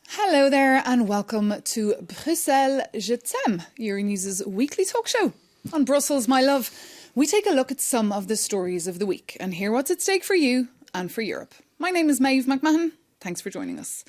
Hello there and welcome to Bruxelles Je t'aime, Euronews' weekly talk show. On Brussels, my love, we take a look at some of the stories of the week and hear what's at stake for you and for Europe. My name is Maeve McMahon. Thanks for joining us.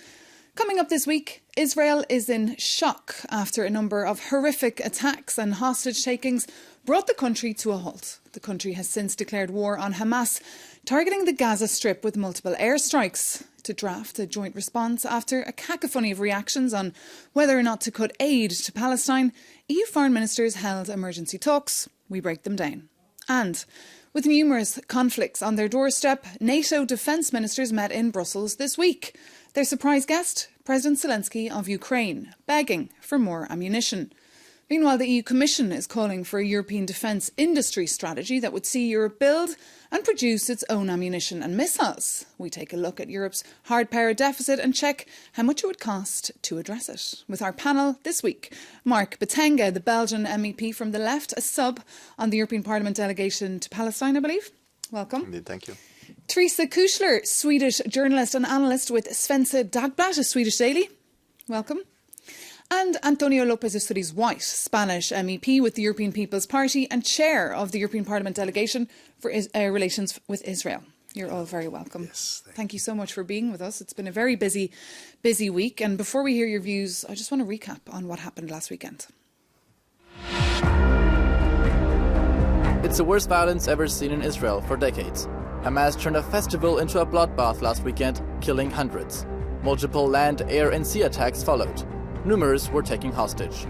Coming up this week, Israel is in shock after a number of horrific attacks and hostage takings brought the country to a halt. The country has since declared war on Hamas, targeting the Gaza Strip with multiple airstrikes to draft a joint response after a cacophony of reactions on whether or not to cut aid to Palestine. EU foreign ministers held emergency talks. We break them down. And with numerous conflicts on their doorstep, NATO defence ministers met in Brussels this week. Their surprise guest, President Zelenskyy of Ukraine, begging for more ammunition. Meanwhile, the EU Commission is calling for a European defence industry strategy that would see Europe build and produce its own ammunition and missiles. We take a look at Europe's hard power deficit and check how much it would cost to address it. With our panel this week, Mark Betenga, the Belgian MEP from the left, a sub on the European Parliament delegation to Palestine, I believe. Welcome. Indeed, thank you. Teresa Kuschler, Swedish journalist and analyst with Svenska Dagbladet, a Swedish daily. Welcome. And Antonio López Istúriz White, Spanish MEP with the European People's Party and chair of the European Parliament delegation for relations with Israel. You're all very welcome. Yes, thank you so much for being with us. It's been a very busy week. And before we hear your views, I just want to recap on what happened last weekend. It's the worst violence ever seen in Israel for decades. Hamas turned a festival into a bloodbath last weekend, killing hundreds. Multiple land, air and sea attacks followed. Numerous were taken hostage.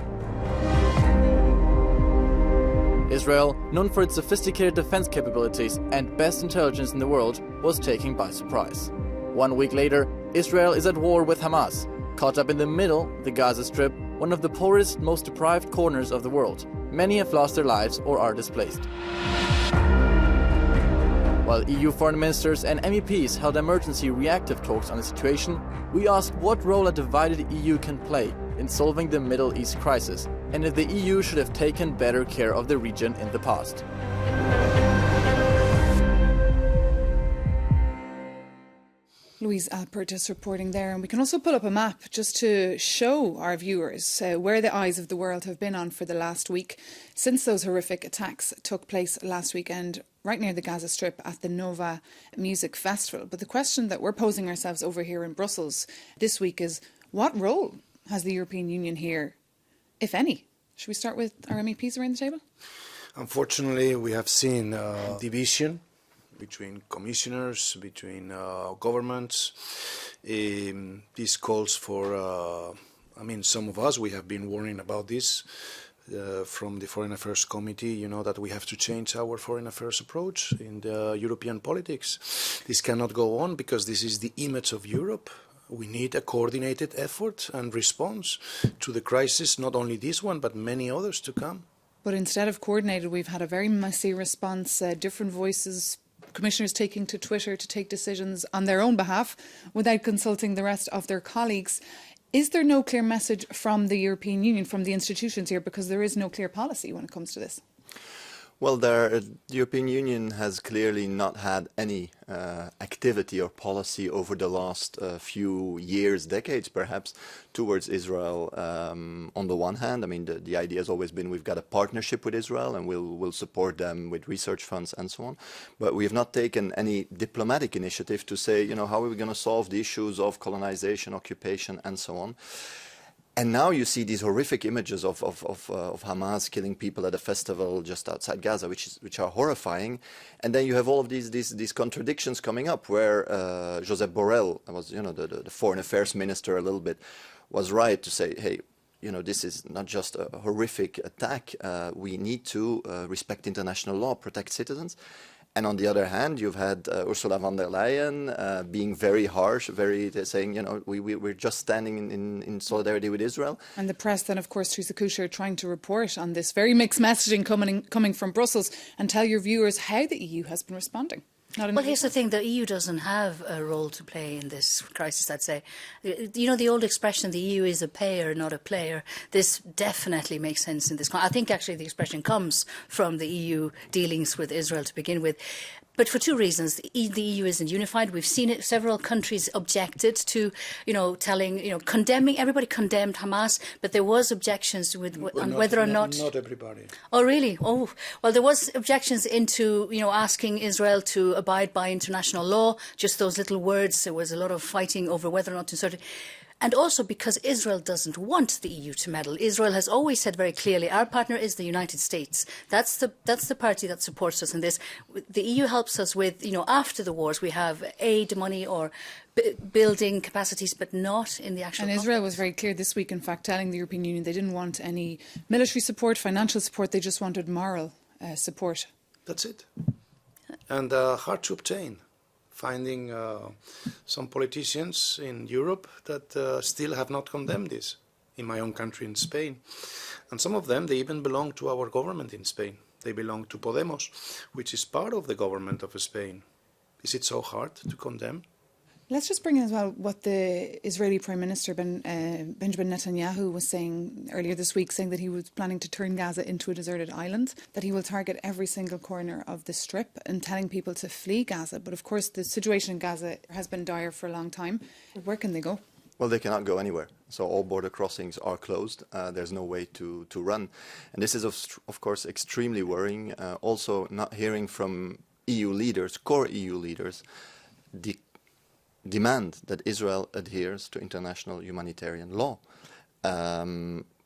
Israel, known for its sophisticated defense capabilities and best intelligence in the world, was taken by surprise. 1 week later, Israel is at war with Hamas. Caught up in the middle, the Gaza Strip, one of the poorest, most deprived corners of the world. Many have lost their lives or are displaced. While EU foreign ministers and MEPs held emergency reactive talks on the situation, we asked what role a divided EU can play in solving the Middle East crisis, and if the EU should have taken better care of the region in the past. Louise Alpert reporting there, and we can also pull up a map just to show our viewers where the eyes of the world have been on for the last week since those horrific attacks took place last weekend right near the Gaza Strip at the Nova Music Festival. But the question that we're posing ourselves over here in Brussels this week is, what role has the European Union here, if any? Should we start with our MEPs around the table? Unfortunately, we have seen division between commissioners, between governments. This calls for, some of us, we have been warning about this from the Foreign Affairs Committee, that we have to change our foreign affairs approach in the European politics. This cannot go on because this is the image of Europe. We need a coordinated effort and response to the crisis, not only this one, but many others to come. But instead of coordinated, we've had a very messy response, different voices, commissioners taking to Twitter to take decisions on their own behalf without consulting the rest of their colleagues. Is there no clear message from the European Union, from the institutions here, because there is no clear policy when it comes to this? Well, the European Union has clearly not had any activity or policy over the last few years, decades perhaps, towards Israel. On the one hand, the idea has always been we've got a partnership with Israel and we'll support them with research funds and so on. But we have not taken any diplomatic initiative to say, how are we going to solve the issues of colonization, occupation and so on. And now you see these horrific images of Hamas killing people at a festival just outside Gaza, which are horrifying. And then you have all of these contradictions coming up, where Josep Borrell was, the foreign affairs minister a little bit, was right to say, hey, this is not just a horrific attack. We need to respect international law, protect citizens. And on the other hand, you've had Ursula von der Leyen being very harsh, saying, we're just standing in solidarity with Israel. And the press then, of course, Teresa Kuschler, trying to report on this very mixed messaging coming from Brussels and tell your viewers how the EU has been responding. Well, here's the thing, the EU doesn't have a role to play in this crisis, I'd say. You know, the old expression, the EU is a payer, not a player, this definitely makes sense in this. I think actually the expression comes from the EU dealings with Israel to begin with. But for two reasons. The EU isn't unified. We've seen it. Several countries objected to, condemning. Everybody condemned Hamas, but there was objections on whether or not. Not everybody. Oh, really? Oh, well, there was objections into, asking Israel to abide by international law. Just those little words. There was a lot of fighting over whether or not to insert it. And also because Israel doesn't want the EU to meddle. Israel has always said very clearly, our partner is the United States. That's the party that supports us in this. The EU helps us with, after the wars, we have aid money or building capacities, but not in the actual. And Israel was very clear this week, in fact, telling the European Union they didn't want any military support, financial support. They just wanted moral support. That's it. And hard to obtain. Finding some politicians in Europe that still have not condemned this, in my own country, in Spain. And some of them, they even belong to our government in Spain. They belong to Podemos, which is part of the government of Spain. Is it so hard to condemn? Let's just bring in as well what the Israeli Prime Minister Benjamin Netanyahu was saying earlier this week, saying that he was planning to turn Gaza into a deserted island, that he will target every single corner of the strip and telling people to flee Gaza. But of course, the situation in Gaza has been dire for a long time. Where can they go? Well, they cannot go anywhere. So all border crossings are closed. There's no way to run. And this is, of course, extremely worrying. Also, not hearing from EU leaders, core EU leaders, the demand that Israel adheres to international humanitarian law.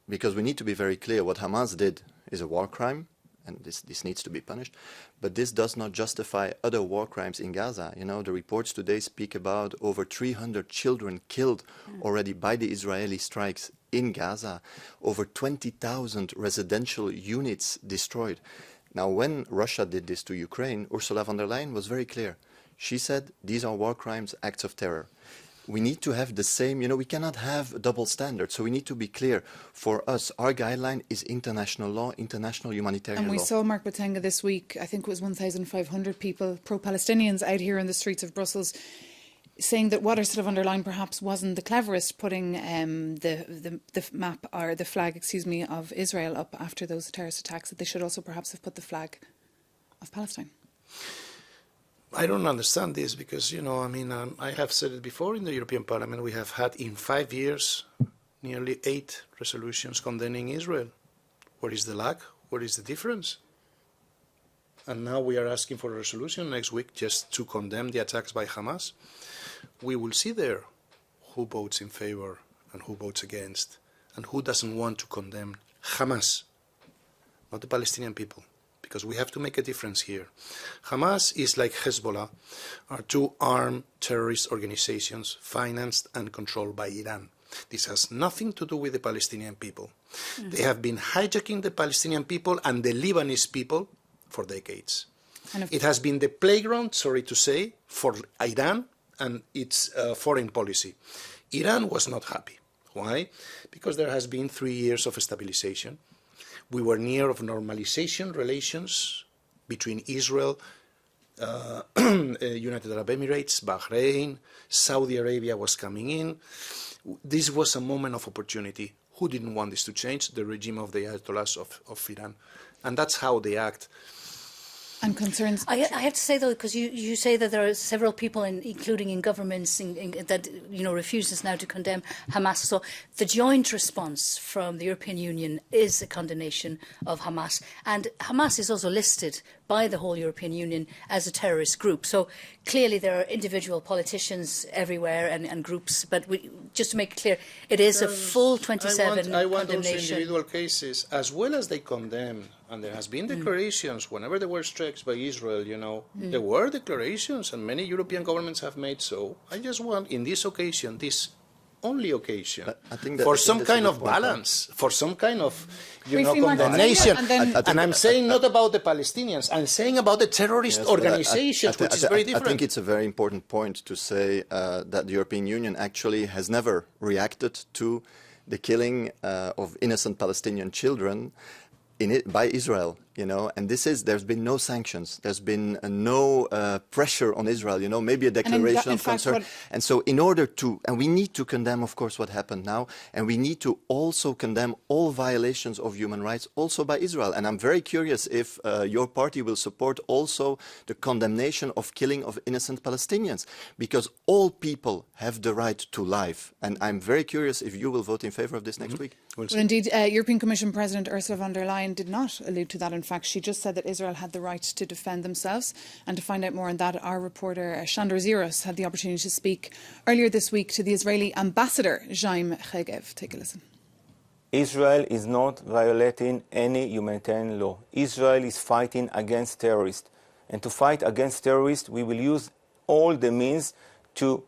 Because we need to be very clear, what Hamas did is a war crime, and this needs to be punished, but this does not justify other war crimes in Gaza. You know, the reports today speak about over 300 children killed already by the Israeli strikes in Gaza, over 20,000 residential units destroyed. Now, when Russia did this to Ukraine, Ursula von der Leyen was very clear. She said, these are war crimes, acts of terror. We need to have the same, we cannot have double standards. So we need to be clear. For us, our guideline is international law, international humanitarian law. And we saw Mark Botenga this week, I think it was 1,500 people, pro-Palestinians, out here in the streets of Brussels, saying that what Ursula von der Leyen perhaps wasn't the cleverest, putting the map, or the flag, of Israel up after those terrorist attacks, that they should also perhaps have put the flag of Palestine. I don't understand this because, I have said it before in the European Parliament, we have had in 5 years nearly 8 resolutions condemning Israel. Where is the lag? Where is the difference? And now we are asking for a resolution next week just to condemn the attacks by Hamas. We will see there who votes in favor and who votes against and who doesn't want to condemn Hamas, not the Palestinian people. Because we have to make a difference here. Hamas is like Hezbollah, are two armed terrorist organizations financed and controlled by Iran. This has nothing to do with the Palestinian people. They have been hijacking the Palestinian people and the Lebanese people for decades. It has been the playground, sorry to say, for Iran and its foreign policy. Iran was not happy. Why? Because there has been 3 years of stabilization. We were near of normalization relations between Israel, United Arab Emirates, Bahrain, Saudi Arabia was coming in. This was a moment of opportunity. Who didn't want this to change? The regime of the Ayatollahs of Iran. And that's how they act. And concerns. I have to say, though, because you say that there are several people, including in governments, that refuses now to condemn Hamas. So the joint response from the European Union is a condemnation of Hamas, and Hamas is also listed by the whole European Union as a terrorist group. So clearly there are individual politicians everywhere and groups, but just to make it clear, it is a full 27 I want condemnation. also individual cases, as well as they condemn, and there has been declarations whenever there were strikes by Israel, there were declarations, and many European governments have made so. I just want, in this occasion, this only occasion, for some kind of balance, for some kind of condemnation. And I'm saying not about the Palestinians, I'm saying about the terrorist organizations, which is very different. I think it's a very important point to say that the European Union actually has never reacted to the killing of innocent Palestinian children by Israel and there's been no sanctions, there's been no pressure on Israel, maybe a declaration of concern. And so and we need to condemn, of course, what happened now, and we need to also condemn all violations of human rights also by Israel. And I'm very curious if your party will support also the condemnation of killing of innocent Palestinians, because all people have the right to life. And I'm very curious if you will vote in favor of this next week. Well, indeed, European Commission President Ursula von der Leyen did not allude to that. In fact, she just said that Israel had the right to defend themselves. And to find out more on that, our reporter Shandor Ziros had the opportunity to speak earlier this week to the Israeli ambassador, Jaim Chegev. Take a listen. Israel is not violating any humanitarian law. Israel is fighting against terrorists. And to fight against terrorists, we will use all the means to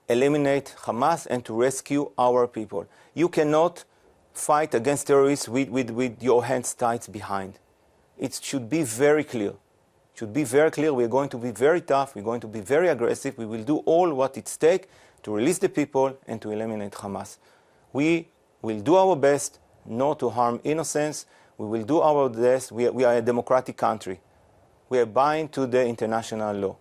eliminate Hamas and to rescue our people. You cannot fight against terrorists with your hands tied behind. It should be very clear. It should be very clear. We're going to be very tough. We're going to be very aggressive. We will do all what it takes to release the people and to eliminate Hamas. We will do our best not to harm innocents. We will do our best. We are a democratic country. We are bound to the international law.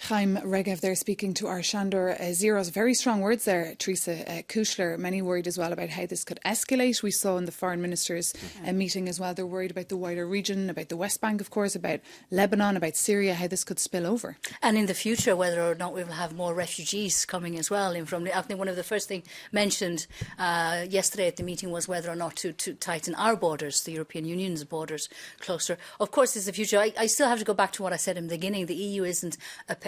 Chaim Regev there speaking to our Shandor Ziros. Very strong words there, Teresa Kushler. Many worried as well about how this could escalate. We saw in the foreign ministers' meeting as well, they're worried about the wider region, about the West Bank, of course, about Lebanon, about Syria, how this could spill over. And in the future, whether or not we will have more refugees coming as well. I think one of the first things mentioned yesterday at the meeting was whether or not to tighten our borders, the European Union's borders, closer. Of course, it's the future. I still have to go back to what I said in the beginning. The EU isn't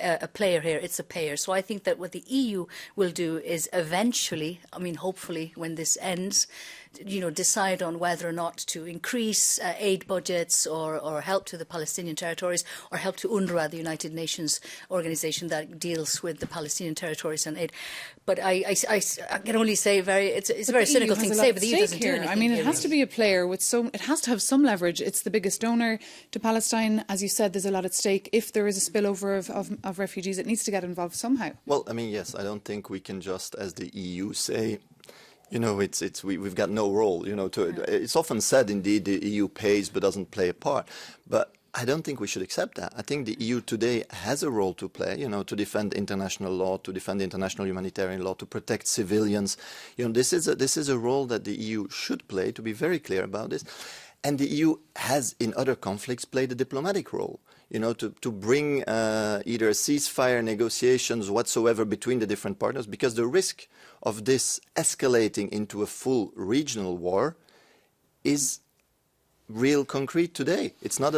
a player here, it's a payer. So I think that what the EU will do is eventually, hopefully when this ends, decide on whether or not to increase aid budgets or help to the Palestinian territories or help to UNRWA, the United Nations organization that deals with the Palestinian territories and aid. But I can only say it's a very cynical thing to say, but the EU doesn't do anything. It has to be a player with it has to have some leverage. It's the biggest donor to Palestine. As you said, there's a lot at stake. If there is a spillover of refugees, it needs to get involved somehow. Well, yes, I don't think we can just, as the EU, say, we've got no role. It's often said, indeed, the EU pays but doesn't play a part. But I don't think we should accept that. I think the EU today has a role to play, to defend international law, to defend international humanitarian law, to protect civilians. This is a role that the EU should play, to be very clear about this. And the EU has, in other conflicts, played a diplomatic role, to bring either ceasefire negotiations whatsoever between the different partners, because the risk of this escalating into a full regional war is real concrete today. It's not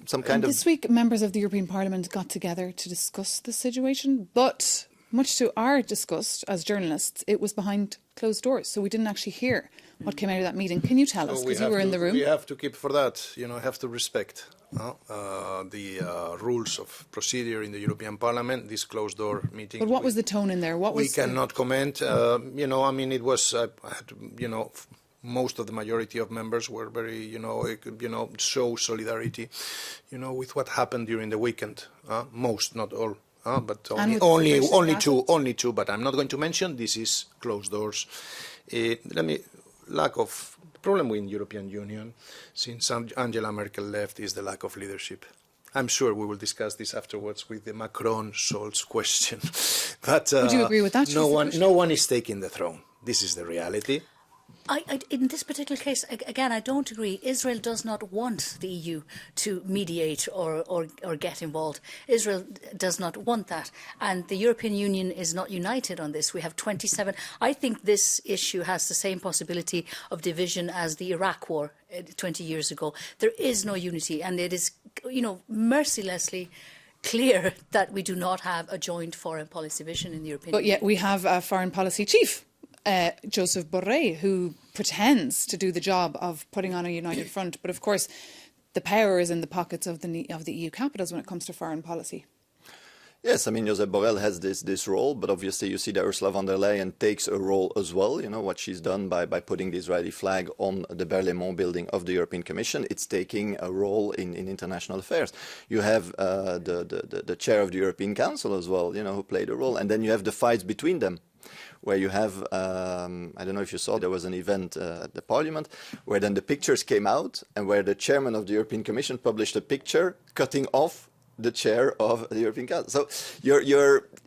some kind of... This week, members of the European Parliament got together to discuss the situation, but much to our disgust as journalists, it was behind closed doors, so we didn't actually hear what came out of that meeting. Can you tell us, because you were in the room? We have to keep for that, have to respect the rules of procedure in the European Parliament, this closed-door meeting. But what was the tone in there? We cannot comment. It was, most of the majority of members were very, show solidarity, with what happened during the weekend. Most, not all. But only two. But I'm not going to mention. This is closed doors. Lack of problem with the European Union since Angela Merkel left is the lack of leadership. I'm sure we will discuss this afterwards with the Macron-Scholz question. But would you agree with that? No one is taking the throne. This is the reality. In this particular case, again, I don't agree. Israel does not want the EU to mediate or get involved. Israel does not want that. And the European Union is not united on this. We have 27. I think this issue has the same possibility of division as the Iraq war 20 years ago. There is no unity, and it is, mercilessly clear that we do not have a joint foreign policy vision in the European Union. But yet we have a foreign policy chief, Joseph Borrell, who pretends to do the job of putting on a united front. But of course, the power is in the pockets of the EU capitals when it comes to foreign policy. Yes, Josep Borrell has this role, but obviously you see that Ursula von der Leyen takes a role as well. What she's done by putting the Israeli flag on the Berlaymont building of the European Commission. It's taking a role in international affairs. You have the chair of the European Council as well, who played a role. And then you have the fights between them. where you have, I don't know if you saw, there was an event at the Parliament where then the pictures came out and where the chairman of the European Commission published a picture cutting off the chair of the European Council. So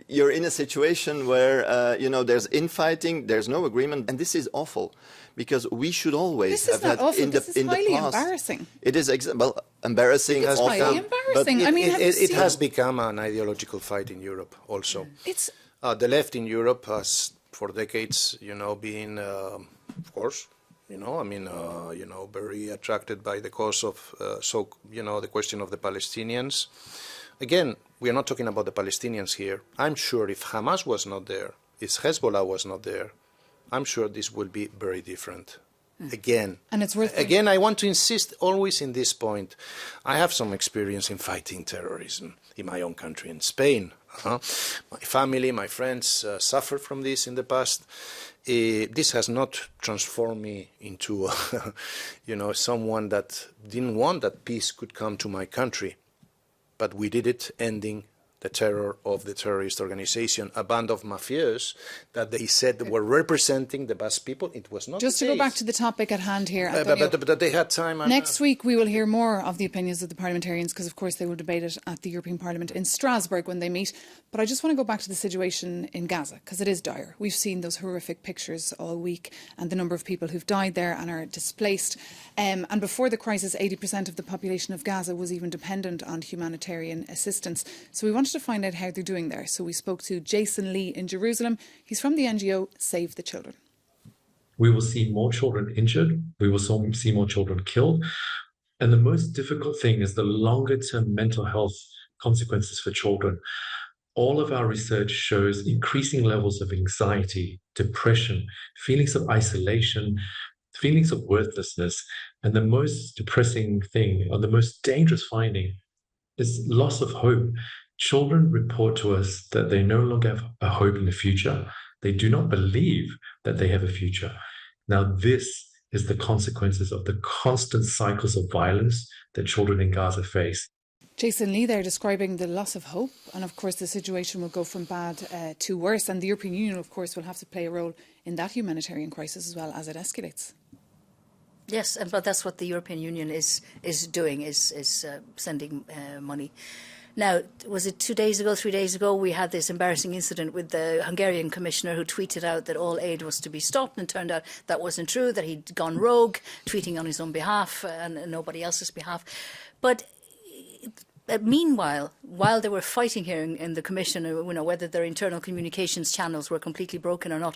you're in a situation where there's infighting, there's no agreement, and this is awful, because we should always have had awful. This is highly embarrassing. It is embarrassing. It's highly embarrassing. It has become an ideological fight in Europe. Also, it's the left in Europe has for decades, been, of course. Very attracted by the cause of, the question of the Palestinians. Again, we are not talking about the Palestinians here. I'm sure if Hamas was not there, if Hezbollah was not there, I'm sure this will be very different. Again, and it's worth again, I want to insist always in this point. I have some experience in fighting terrorism in my own country, in Spain. My family, my friends suffered from this in the past. This has not transformed me into, someone that didn't want that peace could come to my country. But we did it, ending the terror of the terrorist organization, a band of mafias that they said were representing the Basque people. It was not just the to case. go back to the topic at hand here, but they had time. Next week we will hear more of the opinions of the parliamentarians, because of course they will debate it at the European Parliament in Strasbourg when they meet. But I just want to go back to the situation in Gaza, because it is dire. We've seen those horrific pictures all week and the number of people who've died there and are displaced. And before the crisis, 80% of the population of Gaza was even dependent on humanitarian assistance. So we wanted to find out how they're doing there. So we spoke to Jason Lee in Jerusalem. He's from the NGO Save the Children. We will see more children injured. We will see more children killed. And the most difficult thing is the longer-term mental health consequences for children. All of our research shows increasing levels of anxiety, depression, feelings of isolation, feelings of worthlessness. And the most depressing thing, or the most dangerous finding, is loss of hope. Children report to us that they no longer have a hope in the future. They do not believe that they have a future. Now, this is the consequences of the constant cycles of violence that children in Gaza face. Jason Lee there describing the loss of hope, and of course the situation will go from bad to worse, and the European Union of course will have to play a role in that humanitarian crisis as well as it escalates. Yes, but that's what the European Union is doing, is sending money. Now, was it 2 days ago, 3 days ago, we had this embarrassing incident with the Hungarian commissioner who tweeted out that all aid was to be stopped, and it turned out that wasn't true, that he'd gone rogue, tweeting on his own behalf and nobody else's behalf. But meanwhile, while they were fighting here in the Commission, whether their internal communications channels were completely broken or not,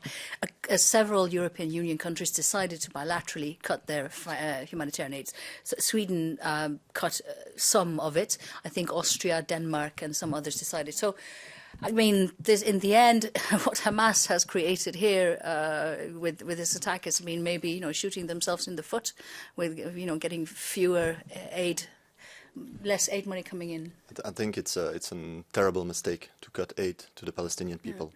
several European Union countries decided to bilaterally cut their humanitarian aid. So Sweden cut some of it. I think Austria, Denmark and some others decided. So, I mean, in the end, what Hamas has created here with this attack is, maybe, shooting themselves in the foot with, getting fewer aid. Less aid money coming in. I think it's a terrible mistake to cut aid to the Palestinian people.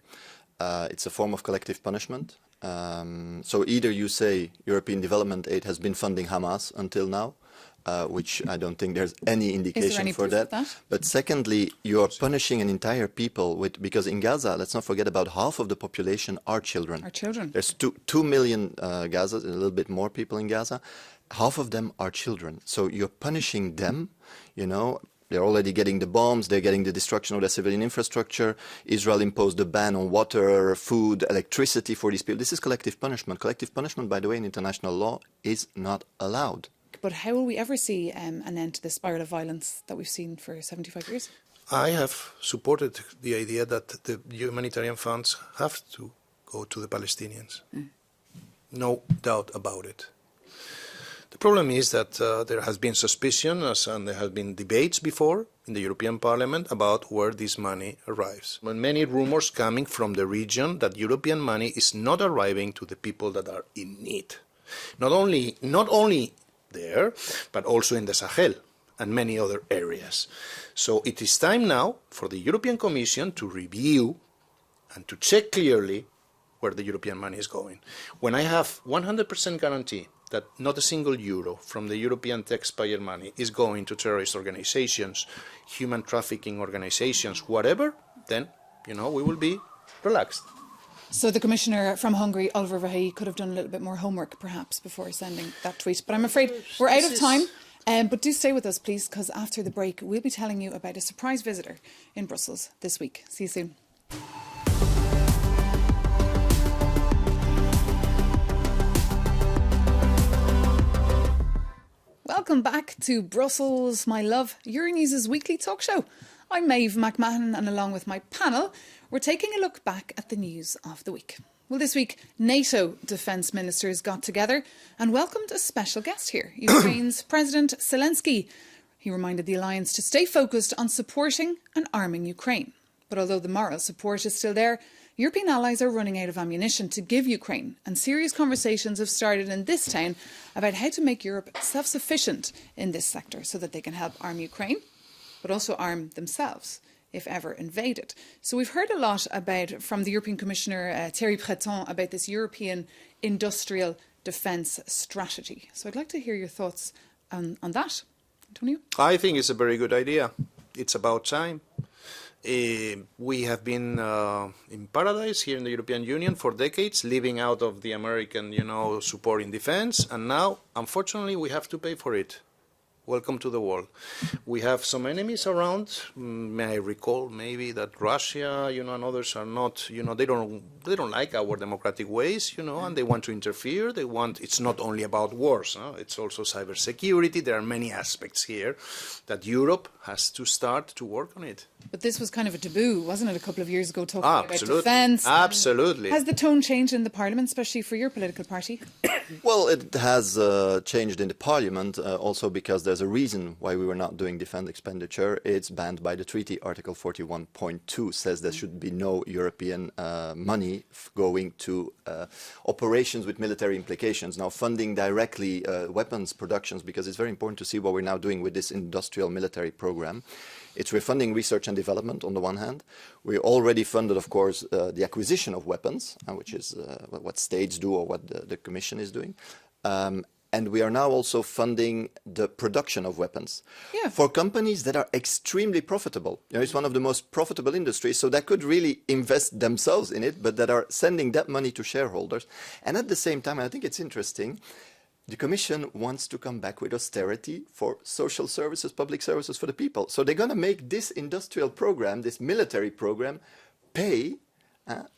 It's a form of collective punishment. So either you say European development aid has been funding Hamas until now, which I don't think there's any indication for that. But secondly, you're punishing an entire people because in Gaza, let's not forget, about half of the population are children. There's 2 million Gaza, a little bit more people in Gaza. Half of them are children. So you're punishing them, They're already getting the bombs, they're getting the destruction of their civilian infrastructure. Israel imposed a ban on water, food, electricity for these people. This is collective punishment. Collective punishment, by the way, in international law is not allowed. But how will we ever see an end to the spiral of violence that we've seen for 75 years? I have supported the idea that the humanitarian funds have to go to the Palestinians. No doubt about it. The problem is that there has been suspicion and there have been debates before in the European Parliament about where this money arrives. And many rumors coming from the region that European money is not arriving to the people that are in need. Not only there, but also in the Sahel and many other areas. So it is time now for the European Commission to review and to check clearly where the European money is going. When I have 100% guarantee that not a single euro from the European taxpayer money is going to terrorist organizations, human trafficking organizations, whatever, then, we will be relaxed. So the Commissioner from Hungary, Oliver Vahey, could have done a little bit more homework, perhaps, before sending that tweet. But I'm afraid we're out of time. But do stay with us, please, because after the break, we'll be telling you about a surprise visitor in Brussels this week. See you soon. Welcome back to Brussels, my love, Euronews' weekly talk show. I'm Maeve McMahon, and along with my panel, we're taking a look back at the news of the week. Well, this week, NATO defence ministers got together and welcomed a special guest here, Ukraine's President Zelenskyy. He reminded the alliance to stay focused on supporting and arming Ukraine. But although the moral support is still there, European allies are running out of ammunition to give Ukraine, and serious conversations have started in this town about how to make Europe self-sufficient in this sector so that they can help arm Ukraine, but also arm themselves if ever invaded. So we've heard a lot from the European Commissioner Thierry Breton about this European industrial defence strategy. So I'd like to hear your thoughts on that. Antonio? I think it's a very good idea. It's about time. We have been in paradise here in the European Union for decades, living out of the American, support in defense, and now, unfortunately, we have to pay for it. Welcome to the world. We have some enemies around. May I recall maybe that Russia, and others are not, they don't like our democratic ways, and they want to interfere. It's not only about wars, it's also cybersecurity. There are many aspects here that Europe has to start to work on it. But this was kind of a taboo, wasn't it, a couple of years ago, talking about defence? Absolutely. Has the tone changed in the Parliament, especially for your political party? Well, it has changed in the Parliament, also because there's a reason why we were not doing defence expenditure. It's banned by the treaty. Article 41.2 says there should be no European money going to operations with military implications. Now, funding directly weapons productions, because it's very important to see what we're now doing with this industrial military program. We're funding research and development on the one hand. We already funded, of course, the acquisition of weapons, which is what states do or what the Commission is doing. And we are now also funding the production of weapons for companies that are extremely profitable. It's one of the most profitable industries, so that could really invest themselves in it, but that are sending that money to shareholders. And at the same time, I think it's interesting, the Commission wants to come back with austerity for social services, public services for the people. So they're going to make this industrial program, this military program, pay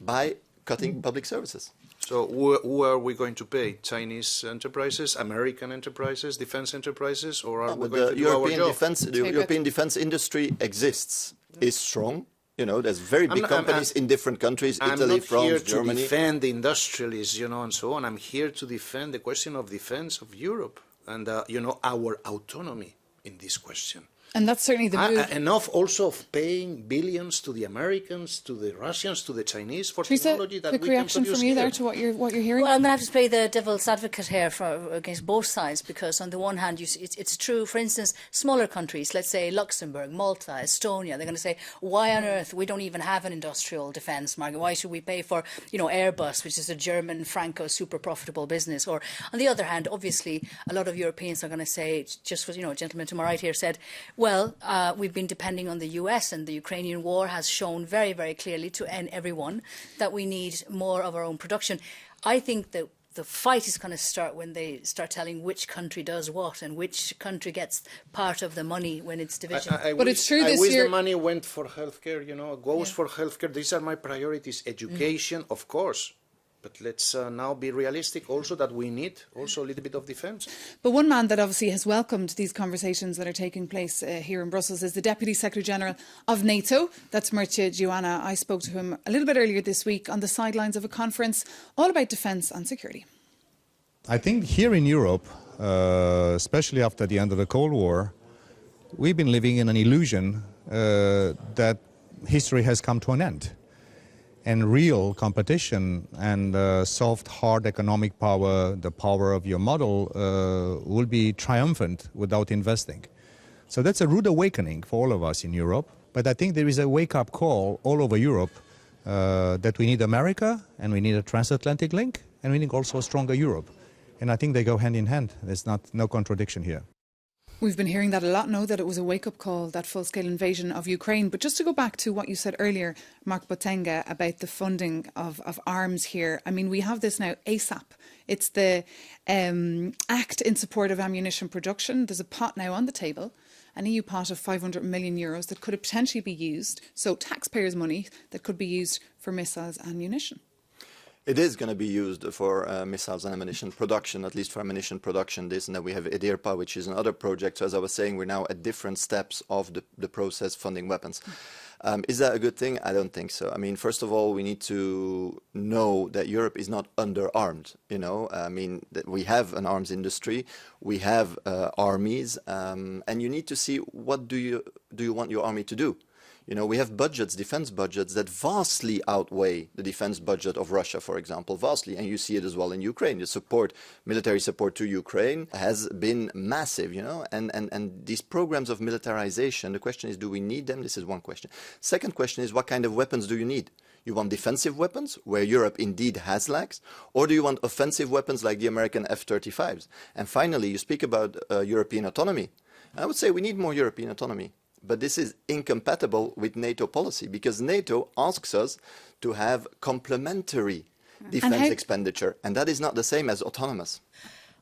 by cutting public services. So who are we going to pay? Chinese enterprises, American enterprises, defense enterprises, or are we going to do our job? The European defense industry exists, is strong. There's very big companies in different countries, Italy, France, Germany. I'm not here to defend the industrialists, and so on. I'm here to defend the question of defense of Europe and, our autonomy in this question. And that's certainly the move. Enough also of paying billions to the Americans, to the Russians, to the Chinese for technology that we can produce. Quick reaction from you there to what you're hearing? Well, I'm going to have to play the devil's advocate here against both sides, because on the one hand, it's true, for instance, smaller countries, let's say Luxembourg, Malta, Estonia, they're going to say, why on earth, we don't even have an industrial defence market, why should we pay for, Airbus, which is a German, Franco, super profitable business? Or on the other hand, obviously, a lot of Europeans are going to say, just as, a gentleman to my right here said, well, we've been depending on the US, and the Ukrainian war has shown very, very clearly to everyone that we need more of our own production. I think that the fight is going to start when they start telling which country does what and which country gets part of the money when it's division. But it's true this year. The money went for healthcare, goes for healthcare. These are my priorities. Education, of course. But let's now be realistic also that we need also a little bit of defence. But one man that obviously has welcomed these conversations that are taking place here in Brussels is the Deputy Secretary-General of NATO. That's Mircea Joanna. I spoke to him a little bit earlier this week on the sidelines of a conference all about defence and security. I think here in Europe, especially after the end of the Cold War, we've been living in an illusion that history has come to an end. And real competition and soft, hard economic power, the power of your model, will be triumphant without investing. So that's a rude awakening for all of us in Europe. But I think there is a wake-up call all over Europe that we need America, and we need a transatlantic link, and we need also a stronger Europe. And I think they go hand in hand. There's no contradiction here. We've been hearing that a lot now, that it was a wake-up call, that full-scale invasion of Ukraine. But just to go back to what you said earlier, Mark Botenga, about the funding of arms here. I mean, we have this now ASAP. It's the Act in Support of Ammunition Production. There's a pot now on the table, an EU pot of 500 million euros that could potentially be used, so taxpayers' money that could be used for missiles and ammunition. It is going to be used for missiles and ammunition production, at least for ammunition production. And then we have EDIRPA, which is another project. So as I was saying, we're now at different steps of the process funding weapons. Is that a good thing? I don't think so. I mean, first of all, we need to know that Europe is not underarmed. I mean, that we have an arms industry, we have armies, and you need to see, what do you want your army to do? We have budgets, defense budgets, that vastly outweigh the defense budget of Russia, for example, vastly. And you see it as well in Ukraine. The military support to Ukraine has been massive, and these programs of militarization, the question is, do we need them? This is one question. Second question is, what kind of weapons do you need? You want defensive weapons, where Europe indeed has lacks, or do you want offensive weapons like the American F-35s? And finally, you speak about European autonomy. I would say we need more European autonomy. But this is incompatible with NATO policy, because NATO asks us to have complementary defense expenditure, and that is not the same as autonomous.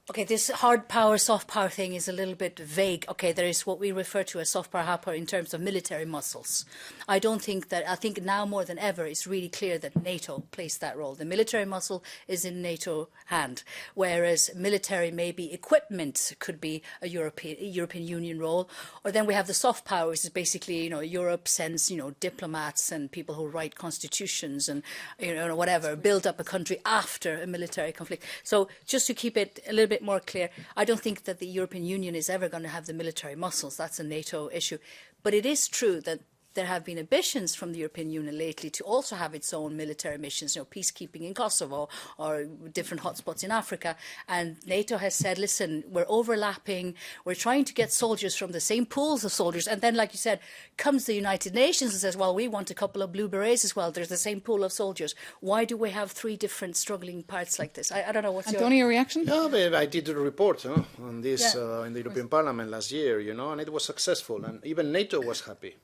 Okay, this hard power, soft power thing is a little bit vague. Okay, there is what we refer to as soft power, hard power in terms of military muscles. I think now more than ever it's really clear that NATO plays that role. The military muscle is in NATO hand, whereas military, maybe equipment, could be a European Union role. Or then we have the soft power, which is basically, Europe sends, diplomats and people who write constitutions and, whatever, build up a country after a military conflict. So just to keep it a little bit more clear, I don't think that the European Union is ever going to have the military muscles. That's a NATO issue. But it is true that there have been ambitions from the European Union lately to also have its own military missions, peacekeeping in Kosovo or different hotspots in Africa. And NATO has said, listen, we're overlapping, we're trying to get soldiers from the same pools of soldiers. And then, like you said, comes the United Nations and says, well, we want a couple of blue berets as well. There's the same pool of soldiers. Why do we have three different struggling parts like this? I don't know. What's your reaction? No, but I did a report on this in the European Parliament last year, and it was successful. And even NATO was happy.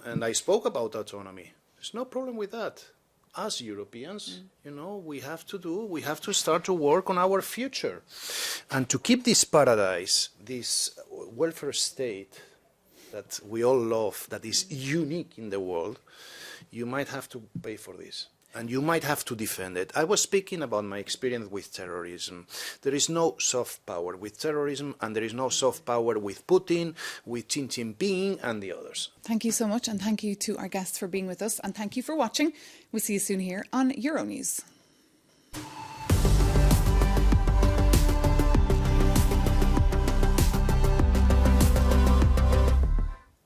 And I spoke about autonomy. There's no problem with that. As Europeans, we have to start to work on our future. And to keep this paradise, this welfare state that we all love, that is unique in the world, you might have to pay for this. And you might have to defend it. I was speaking about my experience with terrorism. There is no soft power with terrorism, and there is no soft power with Putin, with Xi Jinping and the others. Thank you so much, and thank you to our guests for being with us, and thank you for watching. We'll see you soon here on Euronews.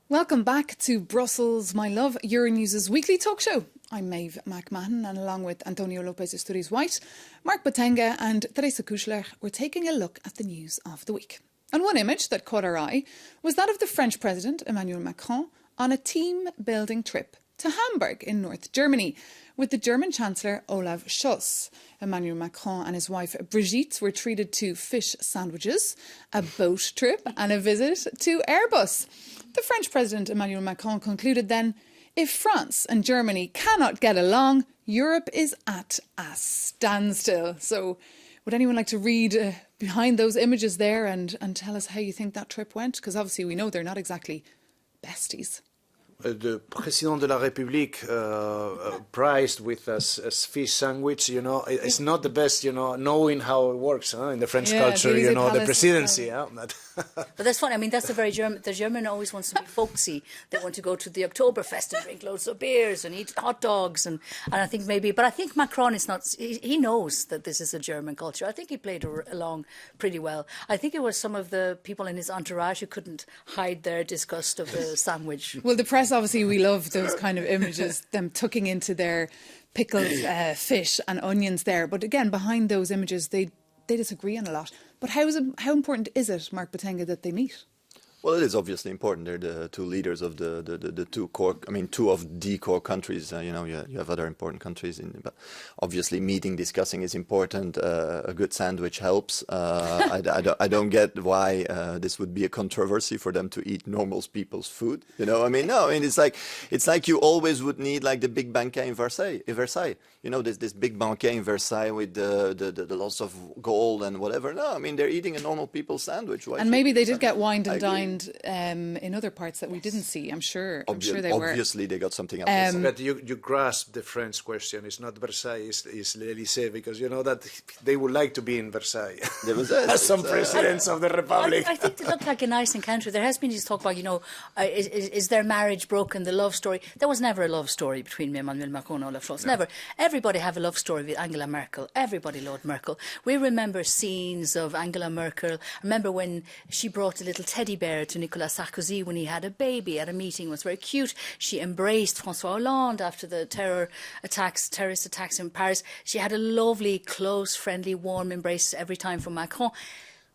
Welcome back to Brussels, my love, Euronews' weekly talk show. I'm Maeve McMahon, and along with Antonio Lopez Isturiz-White, Mark Botenga and Teresa Kuschler, we're taking a look at the news of the week. And one image that caught our eye was that of the French President Emmanuel Macron on a team-building trip to Hamburg in North Germany with the German Chancellor Olaf Scholz. Emmanuel Macron and his wife Brigitte were treated to fish sandwiches, a boat trip and a visit to Airbus. The French President Emmanuel Macron concluded then, if France and Germany cannot get along, Europe is at a standstill. So would anyone like to read behind those images there and tell us how you think that trip went? Because obviously we know they're not exactly besties. The President de la République prized with a fish sandwich, it's not the best, knowing how it works in the French culture, the presidency. But that's funny. I mean, that's the very German. The German always wants to be folksy. They want to go to the Oktoberfest and drink loads of beers and eat hot dogs. And I think but I think Macron is not, he knows that this is a German culture. I think he played along pretty well. I think it was some of the people in his entourage who couldn't hide their disgust of the sandwich. Well, the press, obviously, we love those kind of images, them tucking into their pickled fish and onions there. But again, behind those images, they disagree on a lot. But how important is it, Mark Botenga, that they meet? Well, it is obviously important. They're the two leaders of the two core. I mean, two of the core countries. You have other important countries, but obviously meeting, discussing is important. A good sandwich helps. I don't get why this would be a controversy for them to eat normal people's food. No. I mean, it's like you always would need like the big banquet in Versailles. This big banquet in Versailles with the lots of gold and whatever. No, I mean they're eating a normal people's sandwich. And maybe they did get wined and dined in other parts that we didn't see. I'm sure they were. Obviously, they got something else. But you grasp the French question. It's not Versailles, it's l'Élysée, because you know that they would like to be in Versailles. As some presidents of the Republic. I think it looked like a nice encounter. There has been this talk about, is their marriage broken, the love story. There was never a love story between Emmanuel Macron and Olaf Scholz. No. Never. Everybody have a love story with Angela Merkel. Everybody loved Merkel. We remember scenes of Angela Merkel. I remember when she brought a little teddy bear to Nicolas Sarkozy when he had a baby at a meeting. It was very cute. She embraced François Hollande after the terrorist attacks in Paris. She had a lovely, close, friendly, warm embrace every time from Macron.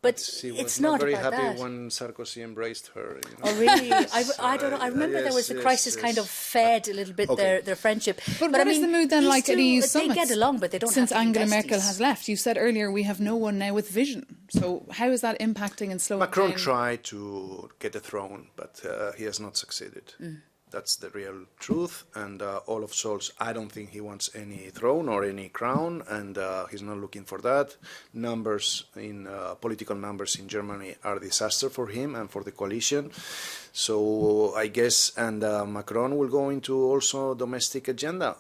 But she was it's not not very about happy that. when Sarkozy embraced her. Oh, really? I don't know. I remember there was a crisis kind of fed a little bit their friendship. But what is the mood then like at EU summits? They get along, but they don't Since have to be Angela besties. Merkel has left, you said earlier we have no one now with vision. So how is that impacting and slowing Macron down? tried to get a throne, but he has not succeeded. That's the real truth. And Olaf Scholz, I don't think he wants any throne or any crown, and he's not looking for that. Political numbers in Germany are a disaster for him and for the coalition. So I guess, and Macron will go into also domestic agenda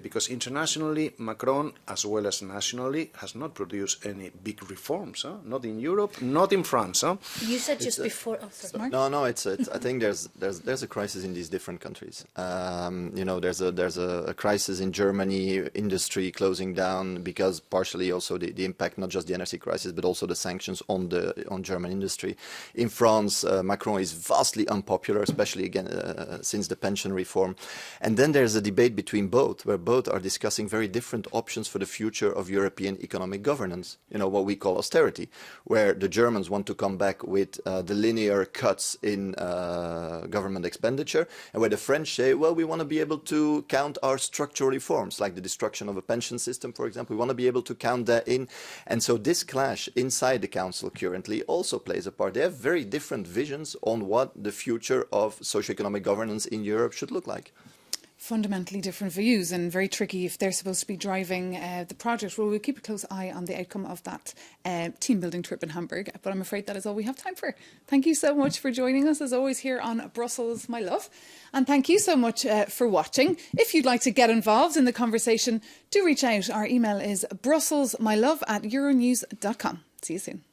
because internationally, Macron, as well as nationally, has not produced any big reforms. Not in Europe, not in France. You said just before. Oh, sorry. No. It's. I think there's a crisis in these different countries. There's a crisis in Germany, industry closing down because partially also the impact, not just the energy crisis, but also the sanctions on German industry. In France, Macron is vastly unpopular, especially again since the pension reform. And then there's a debate between both, where both are discussing very different options for the future of European economic governance. What we call austerity, where the Germans want to come back with the linear cuts in government expenditure, and where the French say, well, we want to be able to count our structural reforms, like the destruction of a pension system, for example. We want to be able to count that in. And so this clash inside the council currently also plays a part. They have very different visions on what the future of socioeconomic governance in Europe should look like. Fundamentally different views and very tricky if they're supposed to be driving the project. Well, we'll keep a close eye on the outcome of that team-building trip in Hamburg, but I'm afraid that is all we have time for. Thank you so much for joining us, as always, here on Brussels, my love. And thank you so much for watching. If you'd like to get involved in the conversation, do reach out. Our email is brusselsmylove@euronews.com. See you soon.